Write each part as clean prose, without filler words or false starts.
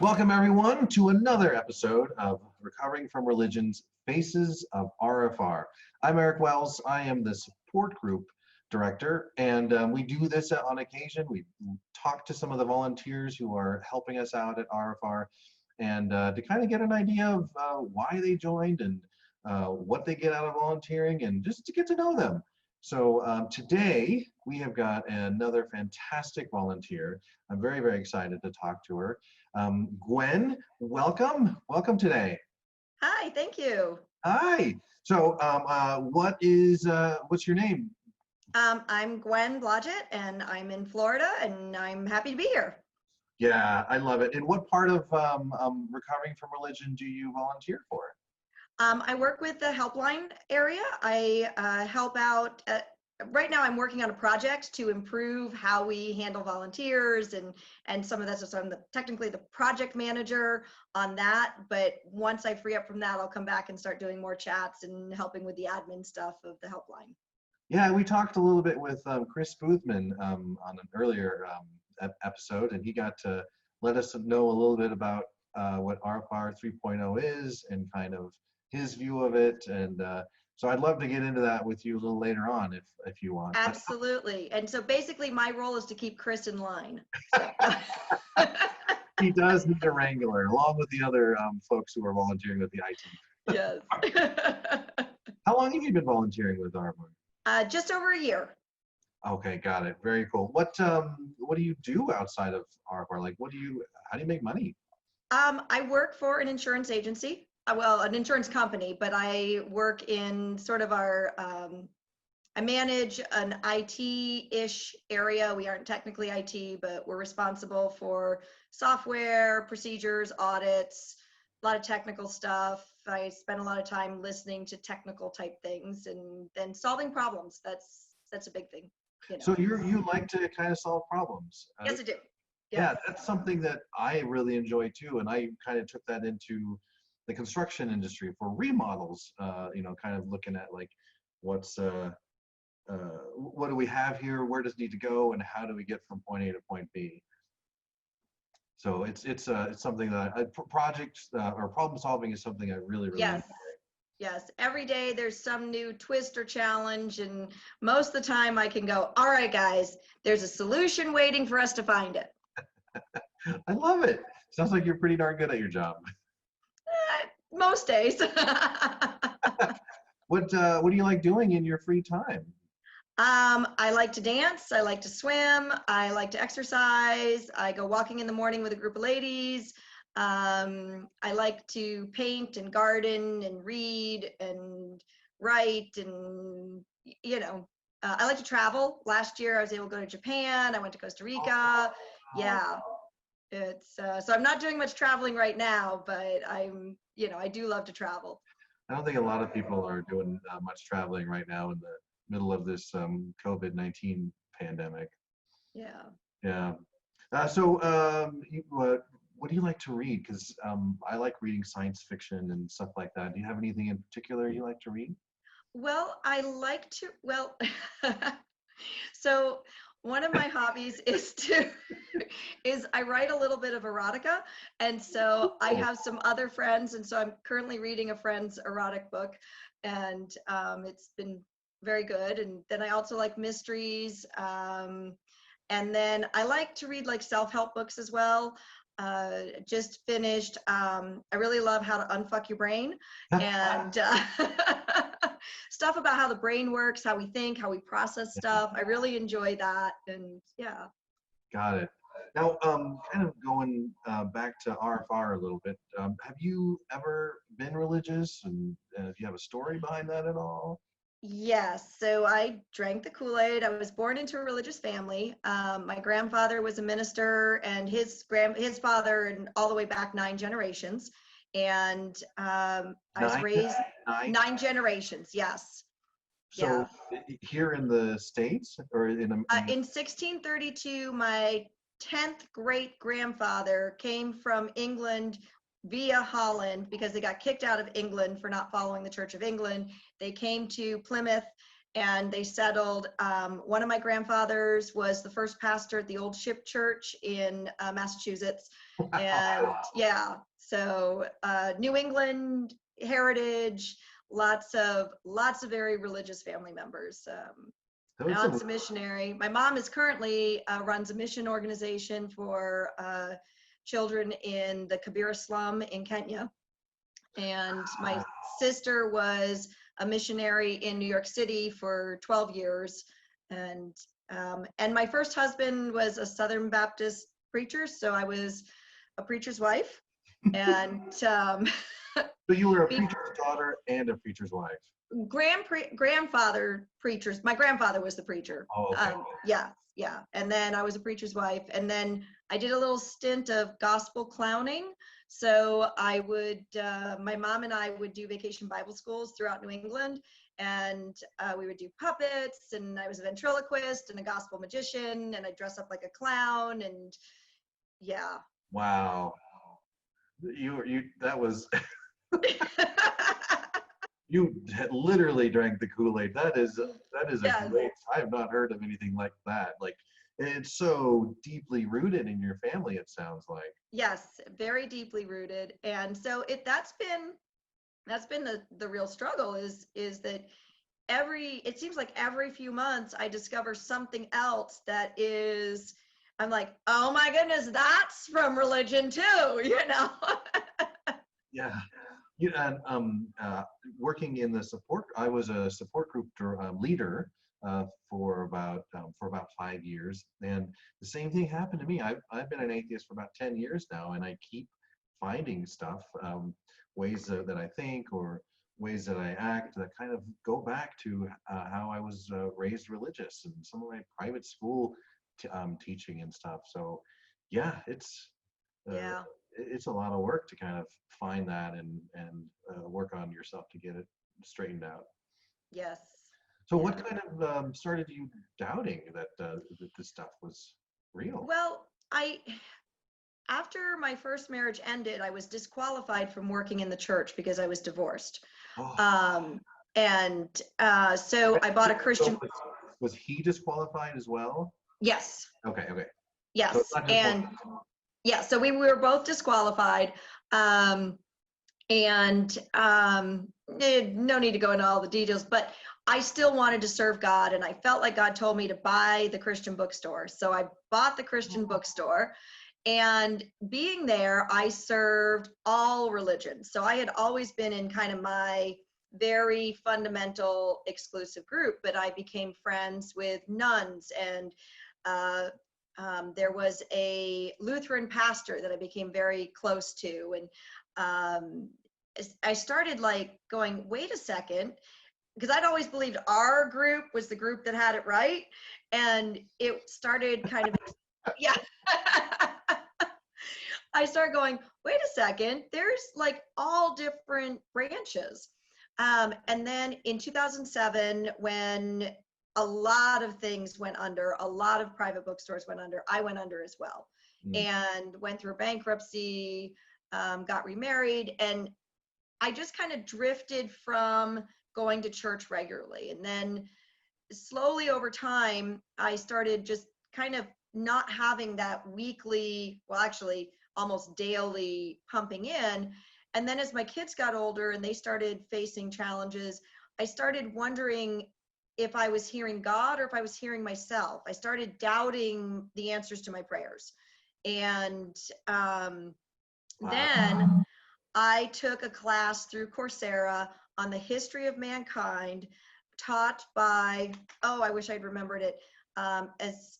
Welcome everyone to another episode of Recovering from Religion's Faces of RfR. I'm Eric Wells. I am the support group director, and we do this on occasion. We talk to some of the volunteers who are helping us out at RfR, and to kind of get an idea of why they joined and what they get out of volunteering, and just to get to know them. So today we have got another fantastic volunteer. I'm very, very excited to talk to her. Gwen, welcome today. Hi, thank you. Hi. So what's your name? I'm Gwen Blodgett, and I'm in Florida, and I'm happy to be here. Yeah, I love it. And what part of Recovering from Religion do you volunteer for? I work with the Helpline area. I help out. Right now, I'm working on a project to improve how we handle volunteers and some of that. So I'm technically the project manager on that. But once I free up from that, I'll come back and start doing more chats and helping with the admin stuff of the Helpline. Yeah, we talked a little bit with Chris Boothman on an earlier episode, and he got to let us know a little bit about what RfR 3.0 is and kind of his view of it. And so I'd love to get into that with you a little later on if you want. Absolutely. And so basically my role is to keep Chris in line. He does need a wrangler along with the other folks who are volunteering with the IT. Yes. How long have you been volunteering with RfR? Just over a year. Okay, got it. Very cool. What do you do outside of RfR? Like, how do you make money? I work for an insurance agency. Well, an insurance company, but I work in sort of I manage an IT-ish area. We aren't technically IT, but we're responsible for software, procedures, audits, a lot of technical stuff. I spend a lot of time listening to technical type things and then solving problems. That's a big thing. You know. So you like to kind of solve problems. Yes, I do. Yeah, that's something that I really enjoy too, and I kind of took that into the construction industry for remodels. Kind of looking at like what do we have here, where does it need to go, and how do we get from point A to point B. So it's something that projects or problem solving is something I really enjoy. Yes, every day there's some new twist or challenge, and most of the time I can go, all right, guys, there's a solution waiting for us to find it. I love it. Sounds like you're pretty darn good at your job. Most days. What do you like doing in your free time? I like to dance. I like to swim. I like to exercise. I go walking in the morning with a group of ladies. I like to paint and garden and read and write and, I like to travel. Last year I was able to go to Japan. I went to Costa Rica. Yeah. It's so I'm not doing much traveling right now, but I do love to travel. I don't think a lot of people are doing much traveling right now in the middle of this COVID-19 pandemic. Yeah. Yeah. What do you like to read? Because I like reading science fiction and stuff like that. Do you have anything in particular you like to read? Well, so one of my hobbies is I write a little bit of erotica. And so I have some other friends. And so I'm currently reading a friend's erotic book, and it's been very good. And then I also like mysteries. And then I like to read like self-help books as well. Just finished, I really love How to Unfuck Your Brain, and stuff about how the brain works, how we think, how we process stuff. I really enjoy that, and yeah. Got it. Now, kind of going back to RfR a little bit, have you ever been religious, and do you have a story behind that at all? Yes, so I drank the Kool-Aid. I was born into a religious family. My grandfather was a minister, and his father, and all the way back 9 generations. And I was raised 9 generations. Yes. So here in the States, or in 1632, my 10th great grandfather came from England via Holland because they got kicked out of England for not following the Church of England. They came to Plymouth and they settled. One of my grandfathers was the first pastor at the Old Ship Church in Massachusetts. And yeah, so New England heritage, lots of very religious family members. My Those aunt's are, a missionary. My mom is currently runs a mission organization for children in the Kibera slum in Kenya. And my sister was a missionary in New York City for 12 years. And my first husband was a Southern Baptist preacher, so I was a preacher's wife. And so you were a preacher's daughter and a preacher's wife. grandfather preachers. My grandfather was the preacher. Oh, okay. Yeah. And then I was a preacher's wife. And then I did a little stint of gospel clowning. So I would, my mom and I would do vacation Bible schools throughout New England. And we would do puppets, and I was a ventriloquist and a gospel magician, and I dress up like a clown. And yeah. Wow. That was, you literally drank the Kool-Aid. That is Yes. a great, I have not heard of anything like that. Like, it's so deeply rooted in your family, it sounds like. Yes, very deeply rooted. And so that's been the real struggle is that it seems like every few months I discover something else that is, I'm like, oh my goodness, that's from religion too, you know? Yeah. And working in the support, I was a support group leader for about 5 years, and the same thing happened to me. I've been an atheist for about 10 years now, and I keep finding stuff, ways that I think or ways that I act that kind of go back to how I was raised religious and some of my private school teaching and stuff. So yeah, Yeah. it's a lot of work to kind of find that and work on yourself to get it straightened out. Yes. So Yeah. what kind of started you doubting that this stuff was real? Well, after my first marriage ended, I was disqualified from working in the church because I was divorced. Oh. So I bought a Christian. Was he disqualified as well? Yes. Okay. Yes. So it's not just And yeah, so we were both disqualified. No need to go into all the details, but I still wanted to serve God, and I felt like God told me to buy the Christian bookstore. So I bought the Christian bookstore, and being there, I served all religions. So I had always been in kind of my very fundamental exclusive group, but I became friends with nuns, and there was a Lutheran pastor that I became very close to. And I started like going, wait a second, because I'd always believed our group was the group that had it right. And it started kind of, yeah. I started going, wait a second, there's like all different branches. And then in 2007, when a lot of things went under, a lot of private bookstores went under, I went under as well. And went through bankruptcy, got remarried, and I just kind of drifted from going to church regularly. And then slowly over time, I started just kind of not having that weekly, well, actually almost daily pumping in. And then as my kids got older and they started facing challenges, I started wondering if I was hearing God or if I was hearing myself. I started doubting the answers to my prayers. And then I took a class through Coursera on the history of mankind, taught by, I wish I'd remembered it, as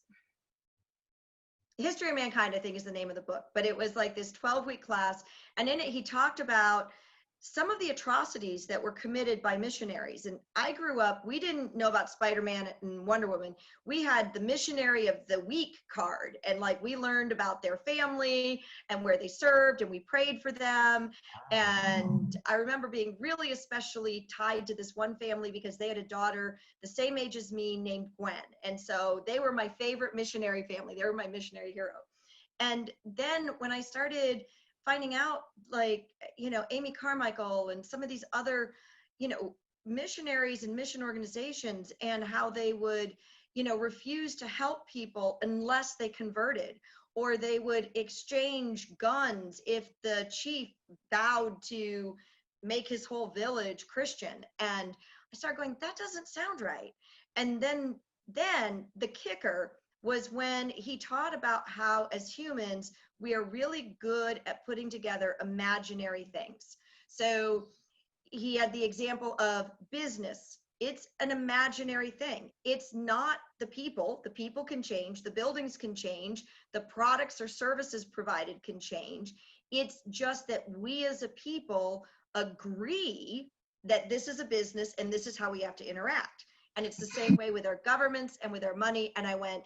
History of Mankind, I think is the name of the book, but it was like this 12-week class. And in it, he talked about some of the atrocities that were committed by missionaries. And I grew up, we didn't know about Spider-Man and Wonder Woman. We had the Missionary of the Week card. And like, we learned about their family and where they served, and we prayed for them. And I remember being really especially tied to this one family because they had a daughter the same age as me named Gwen. And so they were my favorite missionary family. They were my missionary hero. And then when I started finding out, like, Amy Carmichael and some of these other, missionaries and mission organizations, and how they would, refuse to help people unless they converted, or they would exchange guns if the chief vowed to make his whole village Christian. And I started going, that doesn't sound right. And then the kicker was when he taught about how as humans, we are really good at putting together imaginary things. So he had the example of business. It's an imaginary thing. It's not the people. The people can change. The buildings can change. The products or services provided can change. It's just that we as a people agree that this is a business and this is how we have to interact. And it's the same way with our governments and with our money. And I went,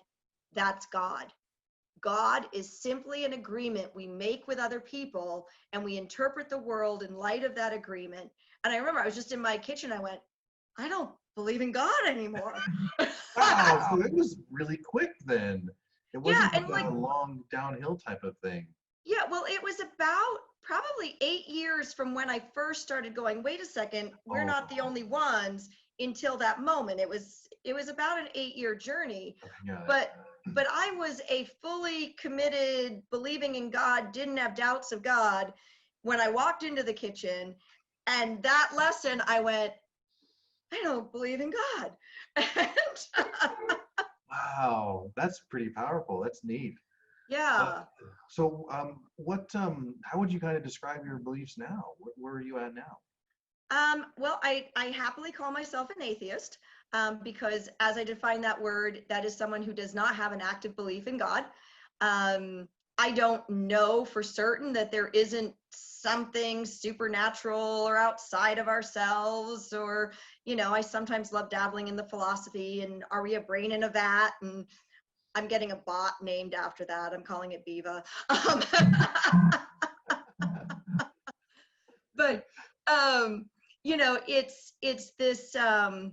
that's God. God is simply an agreement we make with other people, and we interpret the world in light of that agreement. And I remember I was just in my kitchen. I went, I don't believe in God anymore. Wow, so it was really quick then. It wasn't and like a long downhill type of thing. Yeah, well, it was about probably 8 years from when I first started going, wait a second, we're not the only ones, until that moment. It was about an 8-year journey. Yeah. But I was a fully committed, believing in God, didn't have doubts of God when I walked into the kitchen. And that lesson, I went, I don't believe in God. Wow, that's pretty powerful. That's neat. Yeah. So how would you kind of describe your beliefs now? Where are you at now? Well, I happily call myself an atheist, because as I define that word, that is someone who does not have an active belief in God. I don't know for certain that there isn't something supernatural or outside of ourselves, or, I sometimes love dabbling in the philosophy and are we a brain in a vat? And I'm getting a bot named after that. I'm calling it Viva. But it's this, I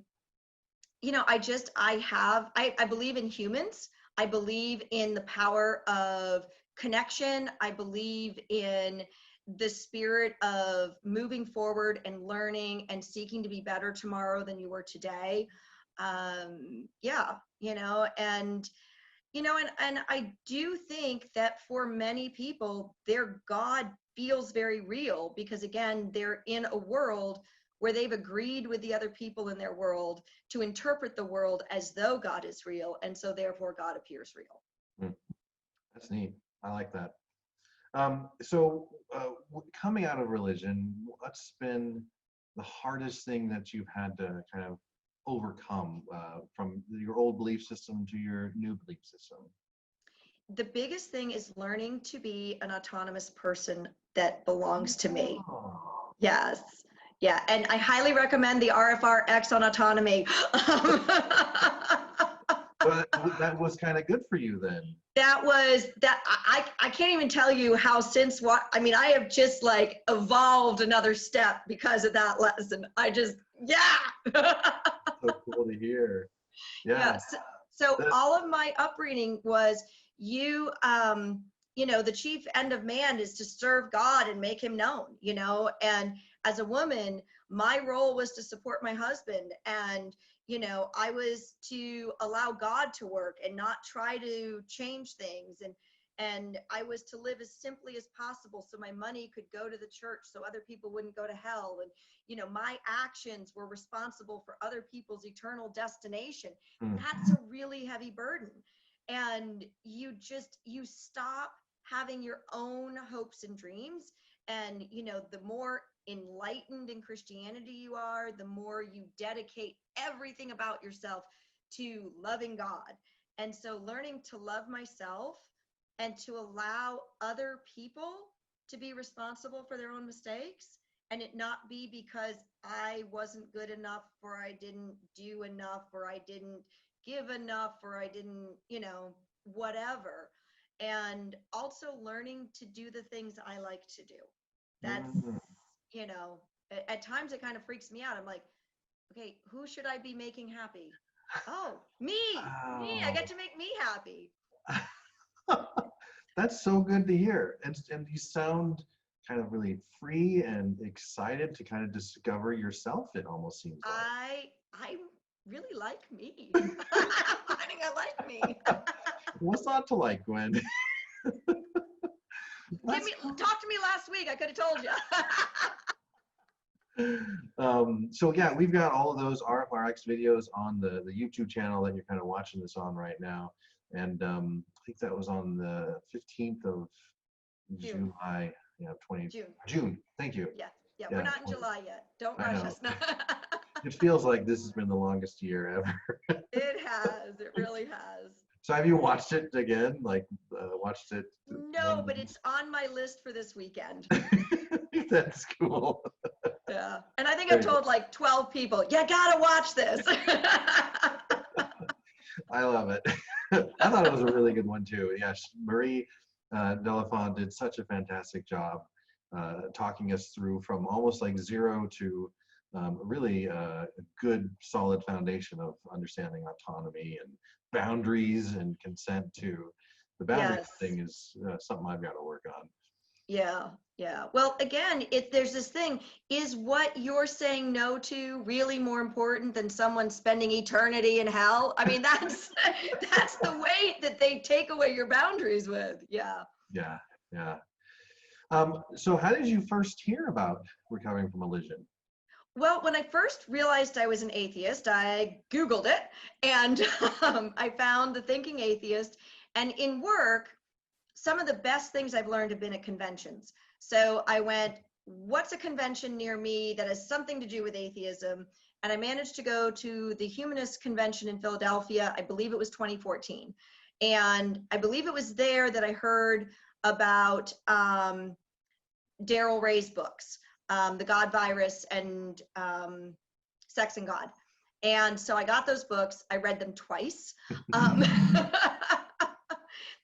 believe in humans. I believe in the power of connection. I believe in the spirit of moving forward and learning and seeking to be better tomorrow than you were today. And I do think that for many people, their God feels very real, because again, they're in a world where they've agreed with the other people in their world to interpret the world as though God is real, and so therefore God appears real. That's neat. I like that. Coming out of religion, what's been the hardest thing that you've had to kind of overcome from your old belief system to your new belief system? The biggest thing is learning to be an autonomous person that belongs to me. Oh. Yes. Yeah. And I highly recommend the RfR X on autonomy. But that was kind of good for you then. I can't even tell you how I have just like evolved another step because of that lesson. So cool to hear. Yeah. So all of my upbringing was the chief end of man is to serve God and make him known, and as a woman, my role was to support my husband, and I was to allow God to work and not try to change things, and I was to live as simply as possible so my money could go to the church so other people wouldn't go to hell, and my actions were responsible for other people's eternal destination. That's a really heavy burden, and you stop having your own hopes and dreams, and the more enlightened in Christianity you are, the more you dedicate everything about yourself to loving God. And so learning to love myself and to allow other people to be responsible for their own mistakes, and it not be because I wasn't good enough, or I didn't do enough, or I didn't give enough, or I didn't, whatever. And also learning to do the things I like to do. That's, at times it kind of freaks me out. I'm like, okay, who should I be making happy? Oh, me. I get to make me happy. That's so good to hear. And you sound kind of really free and excited to kind of discover yourself, it almost seems like. I really like me. I'm finding I like me. What's not to like, Gwen? Talk to me last week. I could have told you. So yeah, we've got all of those RFRX videos on the YouTube channel that you're kind of watching this on right now. And I think that was on the 15th of June. July, yeah, June. Thank you. Yeah. Yeah, We're not in July yet. Don't I rush know. us. It feels like this has been the longest year ever. It has. It really has. So have you watched it again? Like watched it? No, but it's on my list for this weekend. That's cool. Yeah. And I think I've told like 12 people, you gotta watch this. I love it. I thought it was a really good one too. Yes, Marie Delafont did such a fantastic job talking us through from almost like zero to really a good solid foundation of understanding autonomy and boundaries and consent too. The boundary thing is something I've got to work on. Yeah. Yeah. Well, again, there's this thing, is what you're saying no to really more important than someone spending eternity in hell? I mean, that's the way that they take away your boundaries with. Yeah. Yeah. Yeah. So how did you first hear about recovering from religion? Well, when I first realized I was an atheist, I Googled it and I found The Thinking Atheist. And in work, some of the best things I've learned have been at conventions. So I went, what's a convention near me that has something to do with atheism? And I managed to go to the Humanist Convention in Philadelphia. I believe it was 2014. And I believe it was there that I heard about Daryl Ray's books, The God Virus and Sex and God. And so I got those books. I read them twice.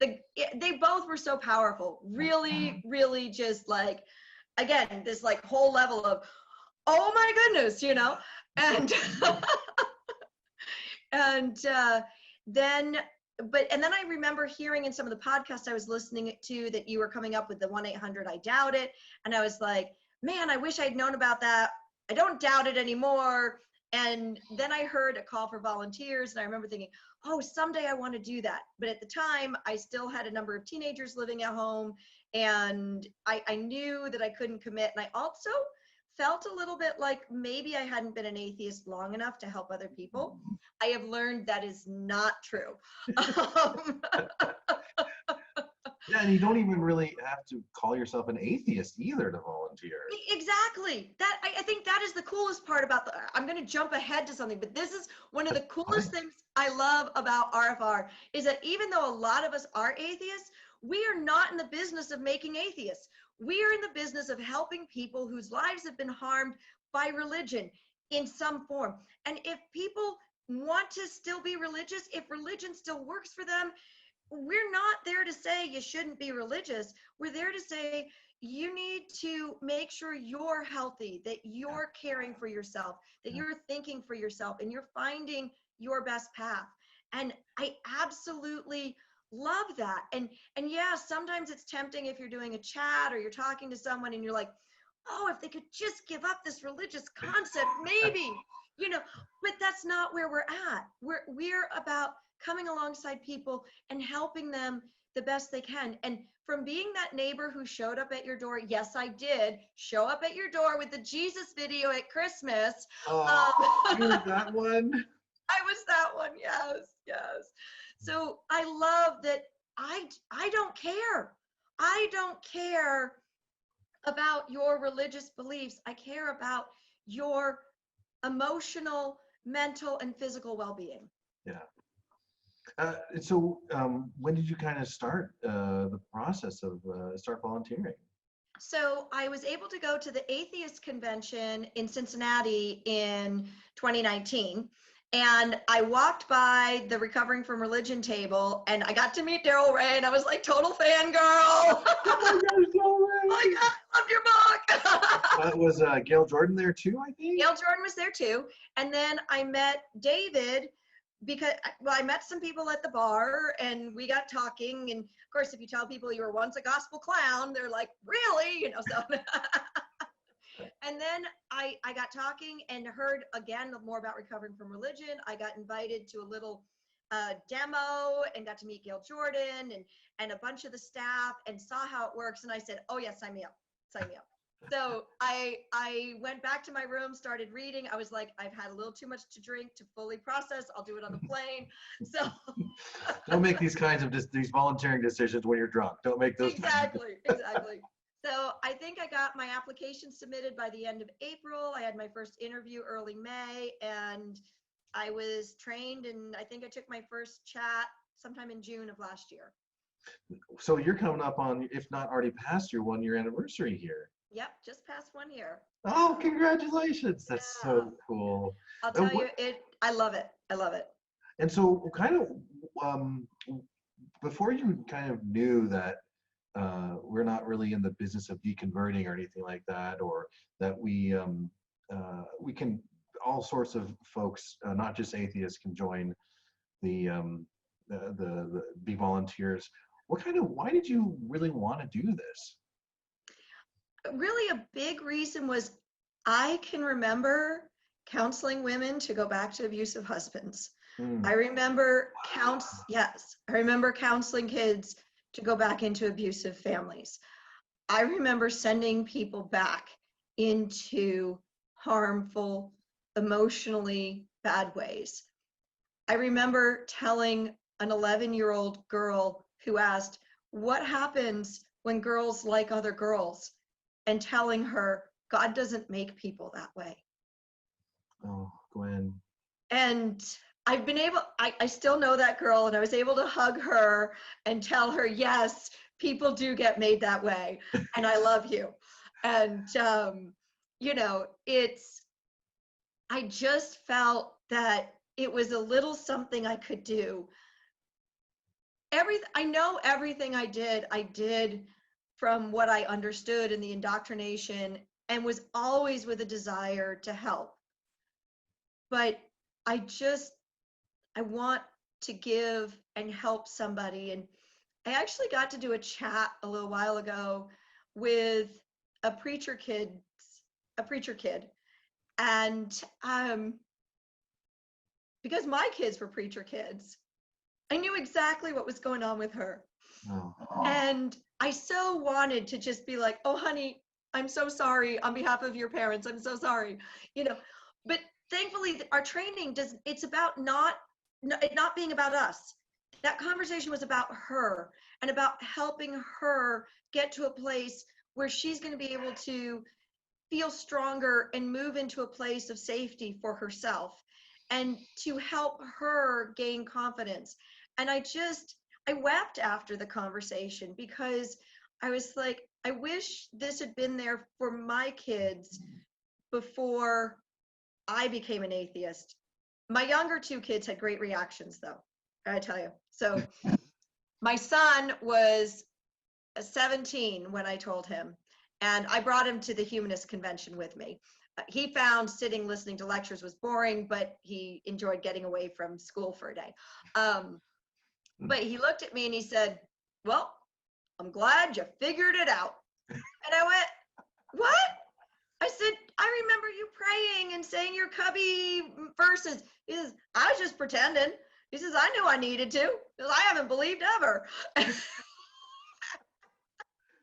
They both were so powerful. Really, really just like, again, this like whole level of, oh my goodness, you know? And and then I remember hearing in some of the podcasts I was listening to that you were coming up with the 1-800 I doubt it. And I was like, man, I wish I'd known about that. I don't doubt it anymore. And then I heard a call for volunteers, and I remember thinking, oh, someday I want to do that. But at the time, I still had a number of teenagers living at home, and I knew that I couldn't commit. And I also felt a little bit like maybe I hadn't been an atheist long enough to help other people. I have learned that is not true. Yeah, and you don't even really have to call yourself an atheist either to volunteer. Exactly. I think that is the coolest part about I'm going to jump ahead to something, but this is one of the coolest things I love about RfR is that even though a lot of us are atheists, we are not in the business of making atheists. We are in the business of helping people whose lives have been harmed by religion in some form. And if people want to still be religious, if religion still works for them, we're not there to say you shouldn't be religious. We're there to say you need to make sure you're healthy, that you're caring for yourself, that you're thinking for yourself, and you're finding your best path. And I absolutely love that. And yeah, sometimes it's tempting if you're doing a chat or you're talking to someone and you're like, oh, if they could just give up this religious concept, maybe, you know, but that's not where we're at. We're about coming alongside people and helping them the best they can. And from being that neighbor who showed up at your door, yes, I did show up at your door with the Jesus video at Christmas. Oh, you were that one? I was that one, yes. So I love that I don't care. I don't care about your religious beliefs. I care about your emotional, mental, and physical well-being. Yeah. So when did you kind of start the process of start volunteering? So I was able to go to the Atheist Convention in Cincinnati in 2019. And I walked by the Recovering from Religion table and I got to meet Daryl Ray and I was like total fangirl. Oh my God, I loved your book. Was Gail Jordan there too, I think? Gail Jordan was there too. And then I met David because, well, I met some people at the bar and we got talking. And of course, if you tell people you were once a gospel clown, they're like, really? You know, so. And then I got talking and heard again more about recovering from religion. I got invited to a little a demo and got to meet Gail Jordan and a bunch of the staff and saw how it works. And I said, oh yeah, sign me up, sign me up. So I went back to my room, started reading. I was like, I've had a little too much to drink to fully process. I'll do it on the plane. So don't make these kinds of these volunteering decisions when you're drunk. Don't make those. Exactly. So I think I got my application submitted by the end of April. I had my first interview early May, and I was trained, and I think I took my first chat sometime in June of last year. So you're coming up on, if not already past your 1-year anniversary here. Yep, just past 1 year. Oh, congratulations. That's so cool. I'll tell you, I love it. I love it. And so kind of before you kind of knew that we're not really in the business of deconverting or anything like that, or that we can, all sorts of folks, not just atheists, can join the be volunteers. Why did you really want to do this? Really, a big reason was I can remember counseling women to go back to abusive husbands. I remember I remember counseling kids to go back into abusive families. I remember sending people back into harmful, emotionally bad ways. I remember telling an 11-year-old girl who asked, what happens when girls like other girls? And telling her, God doesn't make people that way. Oh, Gwen. And I've been able, I still know that girl, and I was able to hug her and tell her, yes, people do get made that way, and I love you. And, you know, I just felt that it was a little something I could do. I know everything I did from what I understood in the indoctrination, and was always with a desire to help. But I want to give and help somebody. And I actually got to do a chat a little while ago with a preacher kid. And because my kids were preacher kids, I knew exactly what was going on with her. Oh. And I so wanted to just be like, oh, honey, I'm so sorry on behalf of your parents. I'm so sorry, you know. But thankfully, our training it's about not being about us. That conversation was about her and about helping her get to a place where she's going to be able to feel stronger and move into a place of safety for herself, and to help her gain confidence. And I wept after the conversation, because I was like, I wish this had been there for my kids before I became an atheist. My younger 2 kids had great reactions, though, I tell you. So my son was 17 when I told him, and I brought him to the humanist convention with me. He found sitting listening to lectures was boring, but he enjoyed getting away from school for a day. But he looked at me and he said, well, I'm glad you figured it out. And I went, what? I said, I remember you praying and saying your cubby verses. He says, I was just pretending. He says, I knew I needed to, because I haven't believed ever. And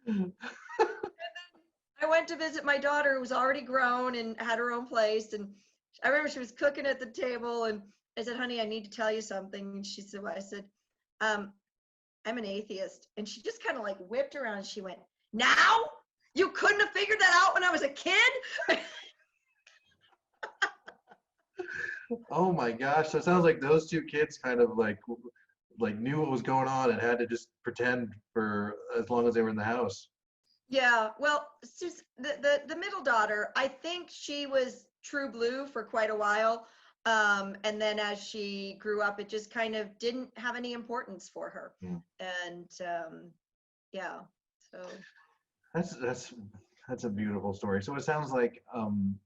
then I went to visit my daughter, who was already grown and had her own place. And I remember she was cooking at the table, and I said, honey, I need to tell you something. And she said, what? I said, I'm an atheist. And she just kind of like whipped around and she went, now? You couldn't have figured that out when I was a kid? Oh my gosh. So it sounds like those 2 kids kind of like knew what was going on and had to just pretend for as long as they were in the house. Yeah, well, the middle daughter, I think she was true blue for quite a while. And then as she grew up, it just kind of didn't have any importance for her. And yeah, so. That's a beautiful story. So it sounds like, you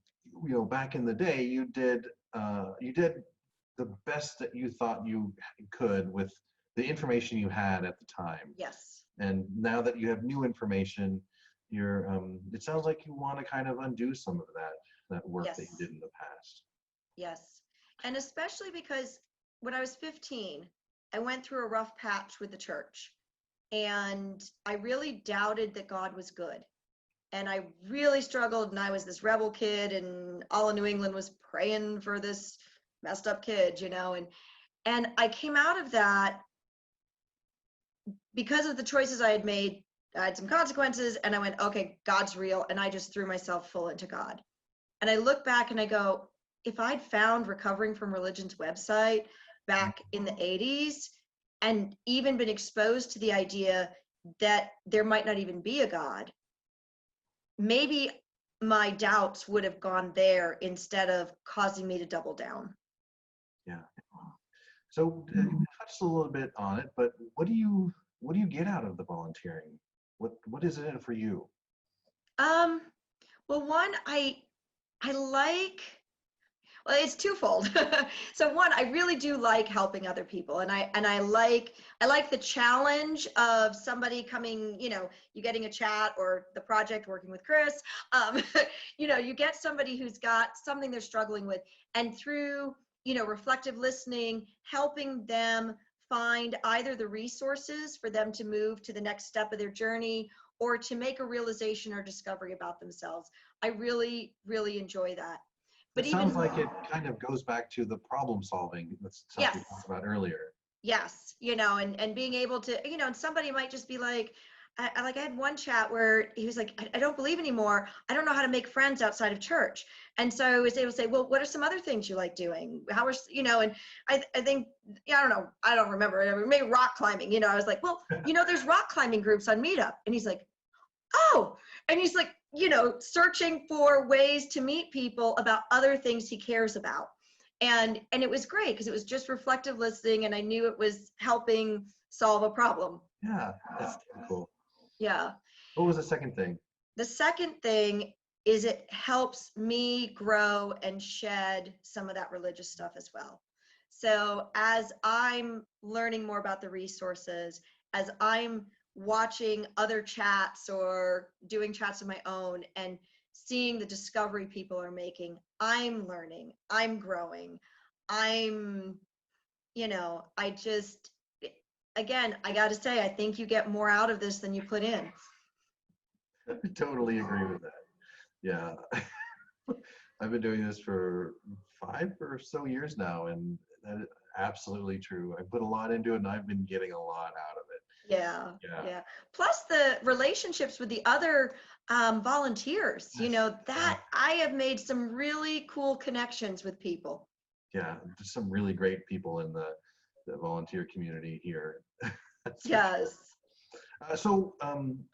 know, back in the day, you did the best that you thought you could with the information you had at the time. Yes. And now that you have new information, it sounds like you want to kind of undo some of that work that you did in the past. Yes. And especially because when I was 15, I went through a rough patch with the church, and I really doubted that God was good. And I really struggled, and I was this rebel kid, and all of New England was praying for this messed up kid, and I came out of that because of the choices I had made. I had some consequences, and I went, okay, God's real, and I just threw myself full into God. And I look back and I go, if I'd found Recovering from Religion's website back in the 80s and even been exposed to the idea that there might not even be a God, maybe my doubts would have gone there instead of causing me to double down. Yeah. So you touched a little bit on it, but what do you get out of the volunteering? What is it in for you? Well, one, I like, well, it's twofold. So one, I really do like helping other people, and I like the challenge of somebody coming, you getting a chat, or the project working with Chris. You get somebody who's got something they're struggling with, and through reflective listening, helping them find either the resources for them to move to the next step of their journey, or to make a realization or discovery about themselves. I really, really enjoy that. But It even sounds like it kind of goes back to the problem solving that stuff we yes, talked about earlier. yes, and being able to, and somebody might just be like, I had one chat where he was like, I don't believe anymore. I don't know how to make friends outside of church. And so I was able to say, well, what are some other things you like doing? How are, and I think, I don't know, I don't remember, maybe rock climbing, I was like, well, there's rock climbing groups on Meetup. And he's like, oh, and he's like, searching for ways to meet people about other things he cares about. And it was great because it was just reflective listening, and I knew it was helping solve a problem. Yeah, that's cool. Yeah. What was the second thing? The second thing is it helps me grow and shed some of that religious stuff as well. So as I'm learning more about the resources, as I'm watching other chats or doing chats of my own and seeing the discovery people are making, I'm learning, I'm growing, I'm, I just, again, I got to say, I think you get more out of this than you put in. I totally agree with that. Yeah. I've been doing this for 5 or so years now, and that is absolutely true. I put a lot into it, and I've been getting a lot out of it. Yeah, Yeah. yeah. Plus the relationships with the other volunteers, Yes. that I have made some really cool connections with people. Yeah, there's some really great people in the volunteer community here. That's for sure. Yes.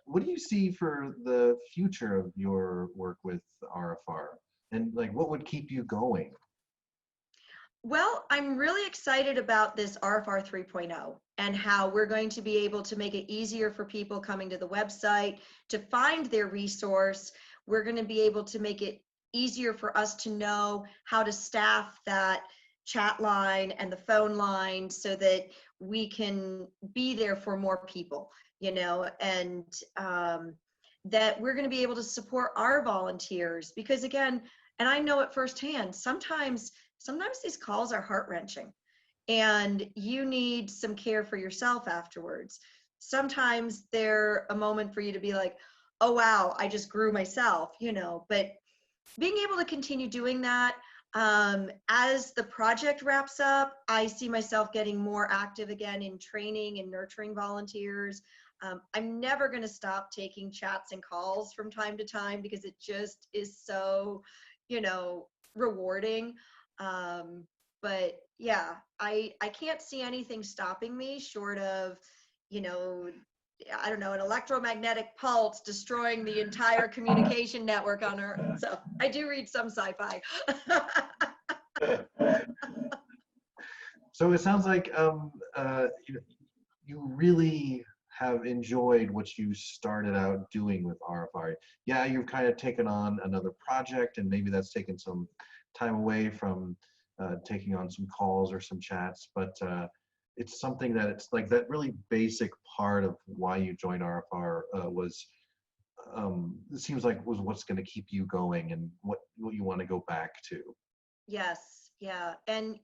What do you see for the future of your work with RfR? And like, what would keep you going? Well, I'm really excited about this RfR 3.0 and how we're going to be able to make it easier for people coming to the website to find their resource. We're going to be able to make it easier for us to know how to staff that chat line and the phone line so that we can be there for more people, and that we're going to be able to support our volunteers, because again, and I know it firsthand, sometimes these calls are heart-wrenching and you need some care for yourself afterwards. Sometimes they're a moment for you to be like, oh wow, I just grew myself, but being able to continue doing that, as the project wraps up, I see myself getting more active again in training and nurturing volunteers. I'm never going to stop taking chats and calls from time to time because it just is so, rewarding. But yeah, I can't see anything stopping me short of, I don't know, an electromagnetic pulse destroying the entire communication network on Earth. So I do read some sci-fi. So it sounds like you really have enjoyed what you started out doing with RfR. Yeah, you've kind of taken on another project, and maybe that's taken some time away from taking on some calls or some chats, but it's something that it's like that really basic part of why you joined RfR was, it seems like was what's going to keep you going and what you want to go back to. Yes, yeah. And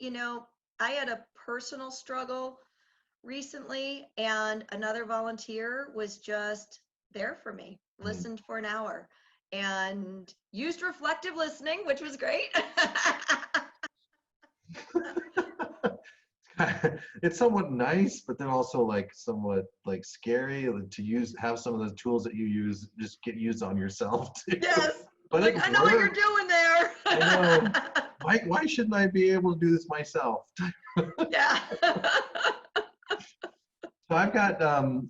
I had a personal struggle recently, and another volunteer was just there for me, Mm. listened for an hour, and used reflective listening, which was great. It's somewhat nice, but then also like somewhat like scary to have some of the tools that you use just get used on yourself too. Yes. But Like, it I know what you're works. doing there. I know. Why shouldn't I be able to do this myself? Yeah. So I've got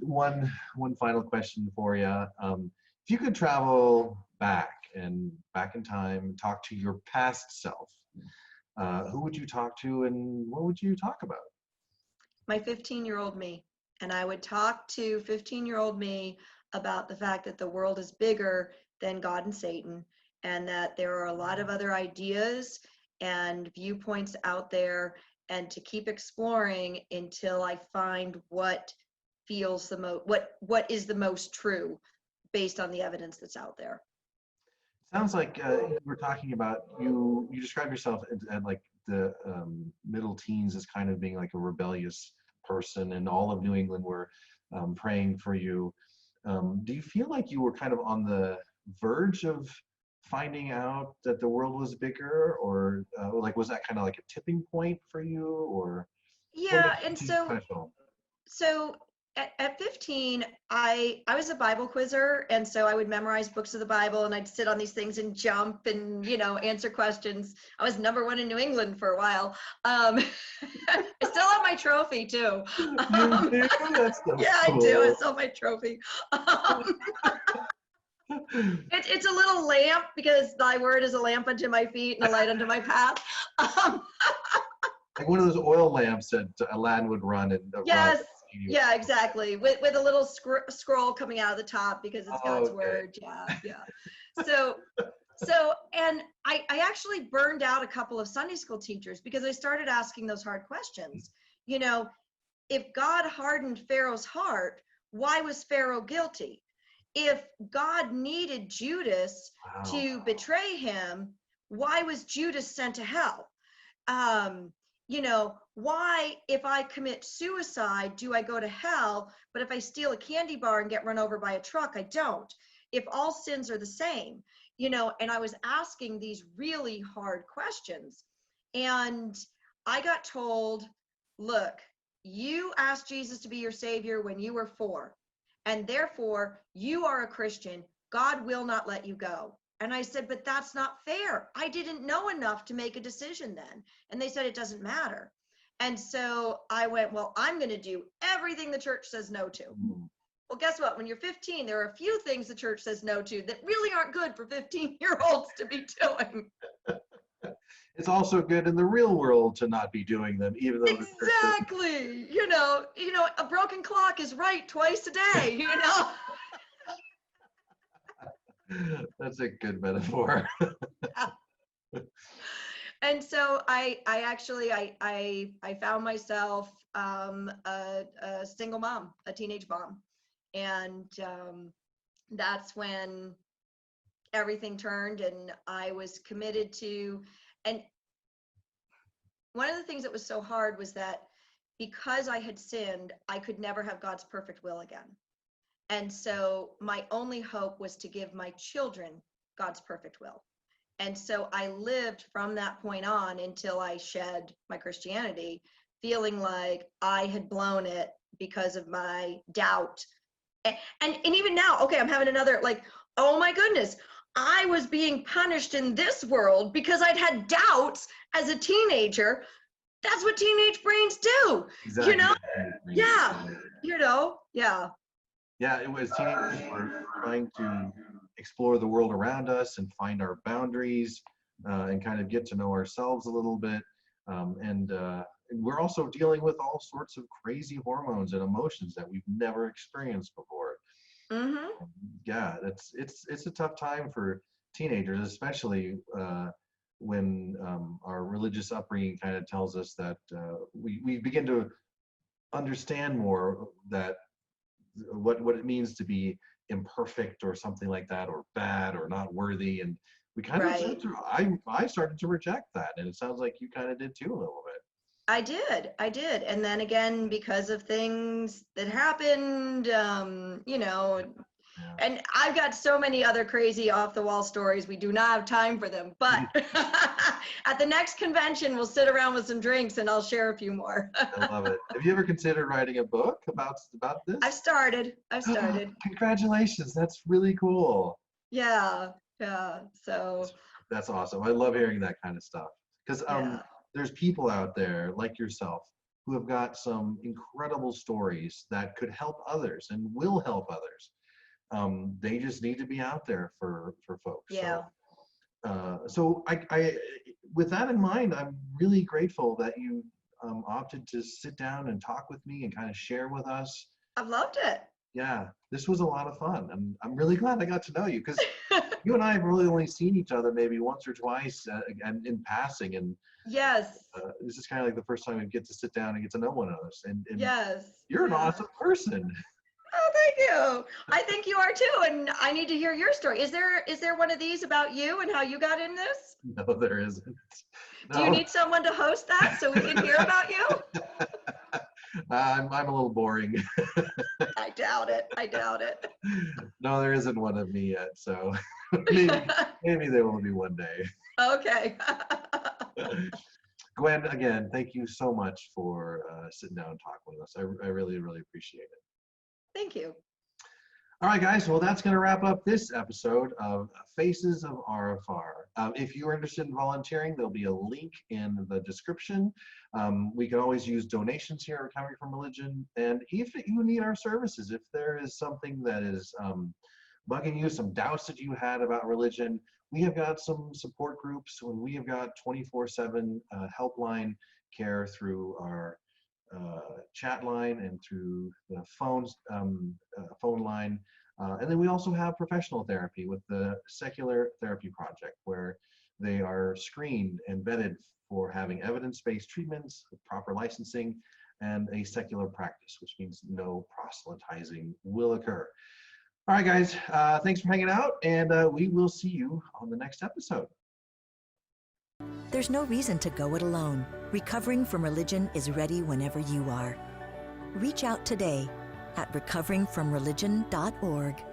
one final question for you. If you could travel back in time and talk to your past self, who would you talk to and what would you talk about? My 15-year-old me. And I would talk to 15-year-old me about the fact that the world is bigger than God and Satan, and that there are a lot of other ideas and viewpoints out there, and to keep exploring until I find what feels the most, what is the most true based on the evidence that's out there. Sounds like you were talking about you describe yourself at like the middle teens as kind of being like a rebellious person, and all of New England were praying for you. Do you feel like you were kind of on the verge of finding out that the world was bigger, or like was that kind of like a tipping point for you, or what Yeah, makes and you special? so at 15, I was a Bible quizzer, and so I would memorize books of the Bible, and I'd sit on these things and jump and answer questions. I was #1 in New England for a while. I still have my trophy too. You Um, do? That's so yeah, I do. I cool. still have my trophy. Um, it's a little lamp, because thy word is a lamp unto my feet and a light unto my path. Um, Like one of those oil lamps that Aladdin would run and run. yes, yeah, exactly. With a little scroll coming out of the top, because it's Oh, God's okay. word. Yeah, yeah. So and I actually burned out a couple of Sunday school teachers because I started asking those hard questions. If God hardened Pharaoh's heart, why was Pharaoh guilty? If God needed Judas Wow. to betray him, why was Judas sent to hell? Why, if I commit suicide, do I go to hell? But if I steal a candy bar and get run over by a truck, I don't. If all sins are the same, and I was asking these really hard questions. And I got told, look, you asked Jesus to be your savior when you were 4, and therefore you are a Christian. God will not let you go. And I said, but that's not fair. I didn't know enough to make a decision then. And they said, it doesn't matter. And so I went, well, I'm going to do everything the church says no to. Well, guess what? When you're 15, there are a few things the church says no to that really aren't good for 15-year-olds to be doing. It's also good in the real world to not be doing them, even though the church says. Exactly. A broken clock is right twice a day, That's a good metaphor. And so I actually found myself a single mom, a teenage mom, and that's when everything turned, and I was committed to. And one of the things that was so hard was that because I had sinned, I could never have God's perfect will again. And so my only hope was to give my children God's perfect will. And so I lived from that point on until I shed my Christianity, feeling like I had blown it because of my doubt. And even now, okay, I'm having another, like, oh my goodness, I was being punished in this world because I'd had doubts as a teenager. That's what teenage brains do, Exactly. Yeah, yeah. Yeah, it was teenagers were trying to explore the world around us and find our boundaries and kind of get to know ourselves a little bit. And we're also dealing with all sorts of crazy hormones and emotions that we've never experienced before. Mm-hmm. Yeah, it's a tough time for teenagers, especially when our religious upbringing kind of tells us that we begin to understand more that what it means to be imperfect or something like that, or bad or not worthy, and we kind of Right. I started to reject that, and it sounds like you kind of did too a little bit. I did. And then again, because of things that happened, Yeah. and I've got so many other crazy off the wall stories. We do not have time for them, but at the next convention, we'll sit around with some drinks and I'll share a few more. I love it. Have you ever considered writing a book about this? I've started. Congratulations. That's really cool. Yeah. So That's awesome. I love hearing that kind of stuff because yeah. there's people out there like yourself who have got some incredible stories that could help others and will help others. They just need to be out there for folks. Yeah. So I with that in mind, I'm really grateful that you opted to sit down and talk with me and kind of share with us. I've loved it. Yeah, this was a lot of fun. I'm really glad I got to know you because you and I have really only seen each other maybe once or twice and in passing. And Yes. this is kind of like the first time we get to sit down and get to know one another. And Yes. you're an awesome person. Oh, thank you. I think you are too. And I need to hear your story. Is there one of these about you and how you got in this? No, there isn't. No. Do you need someone to host that so we can hear about you? I'm a little boring. I doubt it. No, there isn't one of me yet. So maybe there will be one day. Okay. Gwen, again, thank you so much for sitting down and talking with us. I really, really appreciate it. Thank you. All right, guys. Well, that's going to wrap up this episode of Faces of RfR. If you're interested in volunteering, there'll be a link in the description. We can always use donations here at Recovering from Religion. And if you need our services, if there is something that is bugging you, some doubts that you had about religion, we have got some support groups, and we have got 24/7 helpline care through our chat line and through the phone line. And then we also have professional therapy with the Secular Therapy Project, where they are screened and vetted for having evidence-based treatments, proper licensing, and a secular practice, which means no proselytizing will occur. All right, guys, thanks for hanging out, and we will see you on the next episode. There's no reason to go it alone. Recovering from Religion is ready whenever you are. Reach out today at recoveringfromreligion.org.